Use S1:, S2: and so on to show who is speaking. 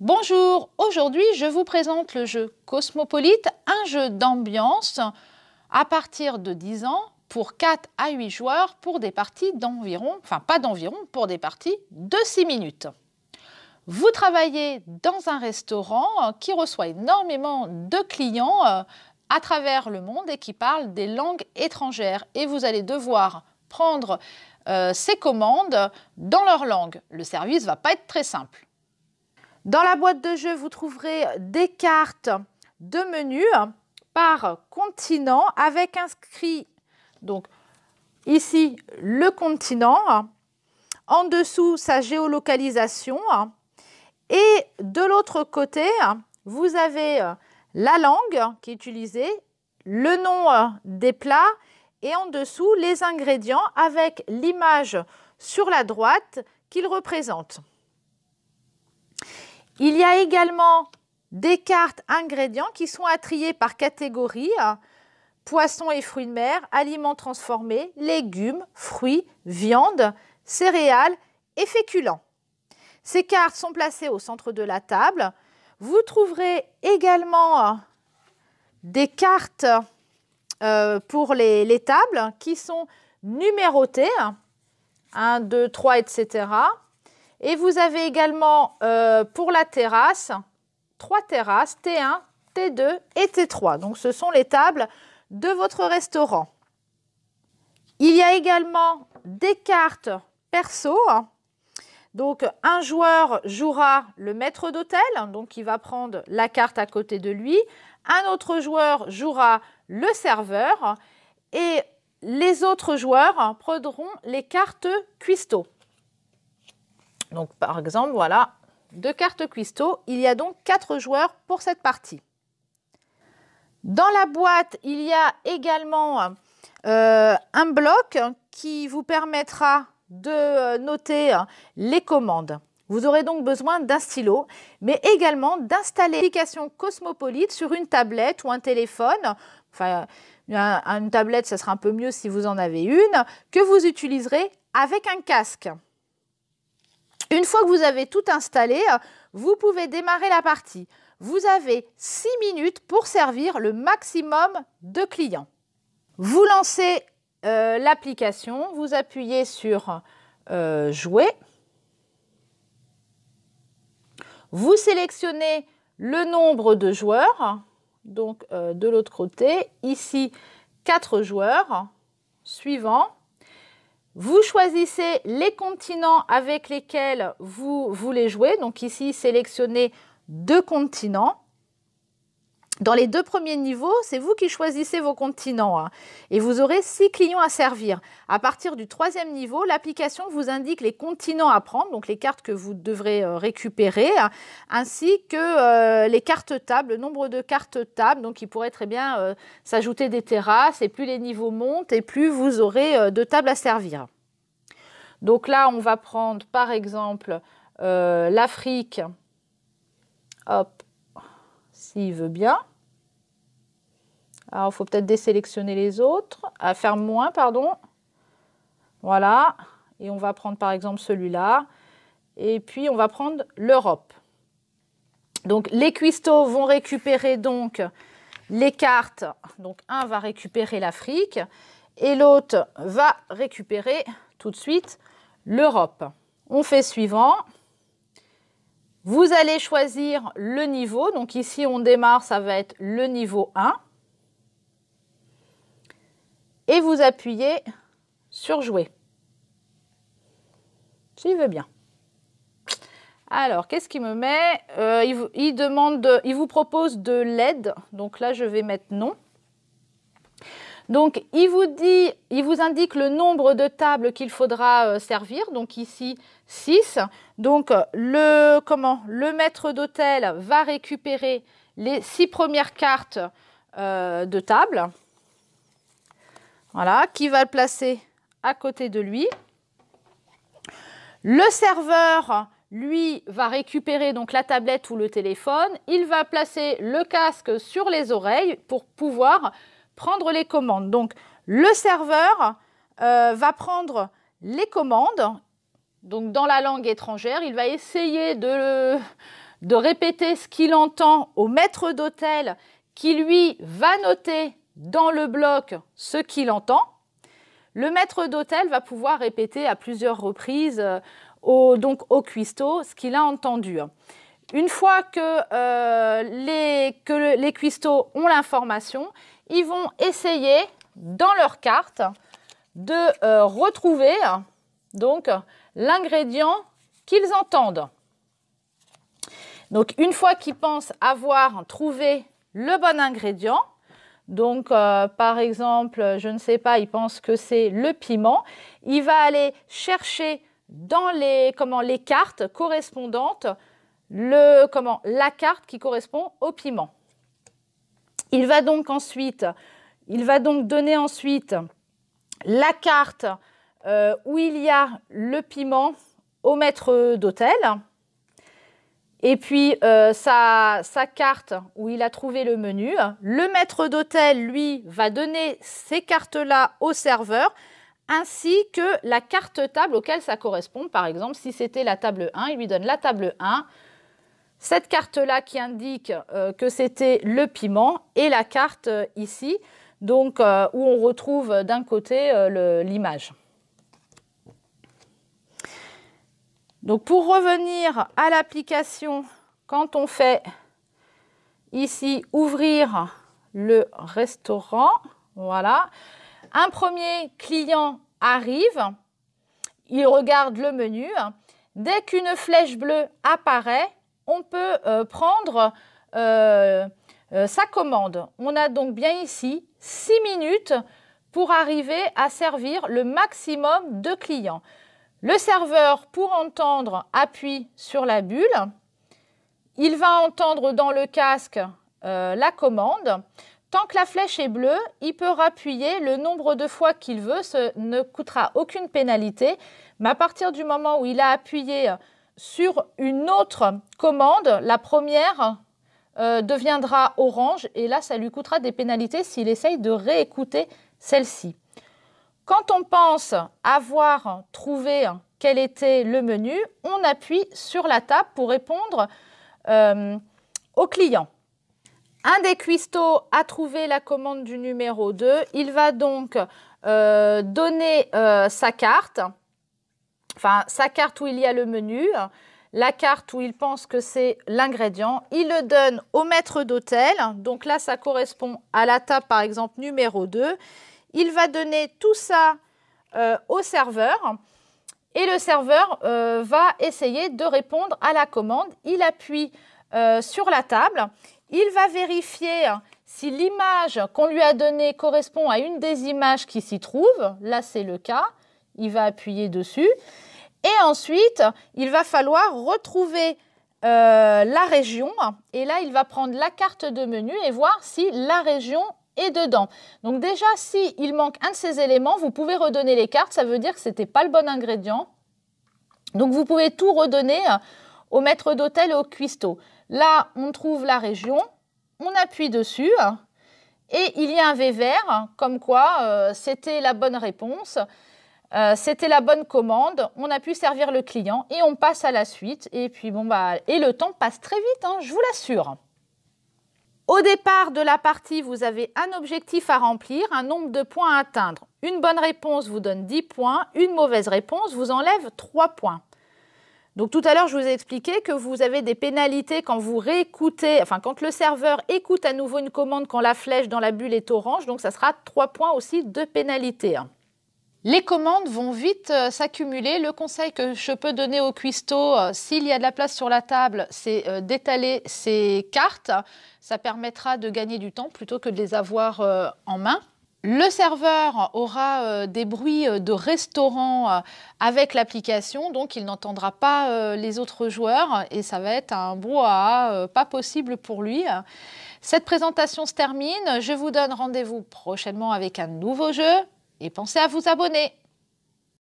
S1: Bonjour, aujourd'hui je vous présente le jeu Cosmopolite, un jeu d'ambiance à partir de 10 ans pour 4 à 8 joueurs pour des parties d'environ, pour des parties de 6 minutes. Vous travaillez dans un restaurant qui reçoit énormément de clients à travers le monde et qui parlent des langues étrangères et vous allez devoir prendre ces commandes dans leur langue. Le service ne va pas être très simple. Dans la boîte de jeu, vous trouverez des cartes de menu par continent avec inscrit donc ici le continent, en dessous sa géolocalisation et de l'autre côté vous avez la langue qui est utilisée, le nom des plats et en dessous les ingrédients avec l'image sur la droite qu'ils représentent. Il y a également des cartes ingrédients qui sont à trier par catégorie, poissons et fruits de mer, aliments transformés, légumes, fruits, viande, céréales et féculents. Ces cartes sont placées au centre de la table. Vous trouverez également des cartes pour les tables qui sont numérotées, 1, 2, 3, etc. Et vous avez également pour la terrasse, 3 terrasses, T1, T2 et T3. Donc ce sont les tables de votre restaurant. Il y a également des cartes perso. Donc un joueur jouera le maître d'hôtel, donc il va prendre la carte à côté de lui. Un autre joueur jouera le serveur et les autres joueurs prendront les cartes cuistot. Donc, par exemple, voilà, 2 cartes cuistot. Il y a donc 4 joueurs pour cette partie. Dans la boîte, il y a également un bloc qui vous permettra de noter les commandes. Vous aurez donc besoin d'un stylo, mais également d'installer l'application Cosmopolite sur une tablette ou un téléphone. Enfin, une tablette, ça sera un peu mieux si vous en avez une, que vous utiliserez avec un casque. Une fois que vous avez tout installé, vous pouvez démarrer la partie. Vous avez 6 minutes pour servir le maximum de clients. Vous lancez l'application, vous appuyez sur Jouer. Vous sélectionnez le nombre de joueurs, donc de l'autre côté, ici 4 joueurs, suivant. Vous choisissez les continents avec lesquels vous voulez jouer. Donc ici, sélectionnez 2 continents. Dans les 2 premiers niveaux, c'est vous qui choisissez vos continents. Et vous aurez 6 clients à servir. À partir du 3e niveau, l'application vous indique les continents à prendre, donc les cartes que vous devrez récupérer, ainsi que les cartes tables, le nombre de cartes tables. Donc il pourrait très bien s'ajouter des terrasses, et plus les niveaux montent, et plus vous aurez de tables à servir. Donc là, on va prendre par exemple l'Afrique, hop, s'il veut bien. Alors, il faut peut-être désélectionner les autres, faire moins, pardon. Voilà, et on va prendre par exemple celui-là. Et puis, on va prendre l'Europe. Donc, les cuistots vont récupérer donc les cartes. Donc, un va récupérer l'Afrique et l'autre va récupérer tout de suite l'Europe. On fait suivant. Vous allez choisir le niveau. Donc, ici, on démarre, ça va être le niveau 1. Et vous appuyez sur Jouer. S'il veut bien. Alors, qu'est-ce qu'il me met? Il vous propose de l'aide. Donc là, je vais mettre non. Donc, il vous indique le nombre de tables qu'il faudra servir. Donc ici, 6. Donc, le maître d'hôtel va récupérer les 6 premières cartes de table. Voilà, qui va le placer à côté de lui. Le serveur, lui, va récupérer donc la tablette ou le téléphone. Il va placer le casque sur les oreilles pour pouvoir prendre les commandes. Donc, le serveur va prendre les commandes. Donc, dans la langue étrangère, il va essayer de de répéter ce qu'il entend au maître d'hôtel qui, lui, va noter dans le bloc ce qu'il entend, le maître d'hôtel va pouvoir répéter à plusieurs reprises donc au cuistot ce qu'il a entendu. Une fois que les cuistots ont l'information, ils vont essayer dans leur carte de retrouver donc l'ingrédient qu'ils entendent. Donc une fois qu'ils pensent avoir trouvé le bon ingrédient, donc par exemple, je ne sais pas, il pense que c'est le piment, il va aller chercher dans les cartes correspondantes la carte qui correspond au piment. Il va donc donner ensuite la carte où il y a le piment au maître d'hôtel. Et puis sa carte où il a trouvé le menu. Le maître d'hôtel, lui, va donner ces cartes-là au serveur, ainsi que la carte table auquel ça correspond. Par exemple, si c'était la table 1, il lui donne la table 1, cette carte-là qui indique que c'était le piment, et la carte ici, donc où on retrouve d'un côté l'image. Donc pour revenir à l'application, quand on fait ici ouvrir le restaurant, voilà, un premier client arrive, il regarde le menu, dès qu'une flèche bleue apparaît, on peut prendre sa commande. On a donc bien ici 6 minutes pour arriver à servir le maximum de clients. Le serveur, pour entendre, appuie sur la bulle. Il va entendre dans le casque la commande. Tant que la flèche est bleue, il peut rappuyer le nombre de fois qu'il veut. Ce ne coûtera aucune pénalité. Mais à partir du moment où il a appuyé sur une autre commande, la première deviendra orange. Et là, ça lui coûtera des pénalités s'il essaye de réécouter celle-ci. Quand on pense avoir trouvé quel était le menu, on appuie sur la table pour répondre au client. Un des cuistots a trouvé la commande du numéro 2. Il va donc donner sa carte, enfin sa carte où il y a le menu, la carte où il pense que c'est l'ingrédient. Il le donne au maître d'hôtel. Donc là, ça correspond à la table, par exemple, numéro 2. Il va donner tout ça au serveur et le serveur va essayer de répondre à la commande. Il appuie sur la table. Il va vérifier si l'image qu'on lui a donnée correspond à une des images qui s'y trouvent. Là, c'est le cas. Il va appuyer dessus. Et ensuite, il va falloir retrouver la région. Et là, il va prendre la carte de menu et voir si la région est dedans. Donc déjà, s'il manque un de ces éléments, vous pouvez redonner les cartes. Ça veut dire que ce n'était pas le bon ingrédient. Donc vous pouvez tout redonner au maître d'hôtel et au cuistot. Là, on trouve la région, on appuie dessus et il y a un V vert comme quoi c'était la bonne réponse, c'était la bonne commande. On a pu servir le client et on passe à la suite. Et puis bon et le temps passe très vite, hein, je vous l'assure. Au départ de la partie, vous avez un objectif à remplir, un nombre de points à atteindre. Une bonne réponse vous donne 10 points, une mauvaise réponse vous enlève 3 points. Donc tout à l'heure, je vous ai expliqué que vous avez des pénalités quand vous réécoutez, enfin quand le serveur écoute à nouveau une commande quand la flèche dans la bulle est orange, donc ça sera 3 points aussi de pénalité. Les commandes vont vite s'accumuler. Le conseil que je peux donner au cuistot, s'il y a de la place sur la table, c'est d'étaler ses cartes. Ça permettra de gagner du temps plutôt que de les avoir en main. Le serveur aura des bruits de restaurant avec l'application, donc il n'entendra pas les autres joueurs et ça va être un brouhaha pas possible pour lui. Cette présentation se termine. Je vous donne rendez-vous prochainement avec un nouveau jeu et pensez à vous abonner.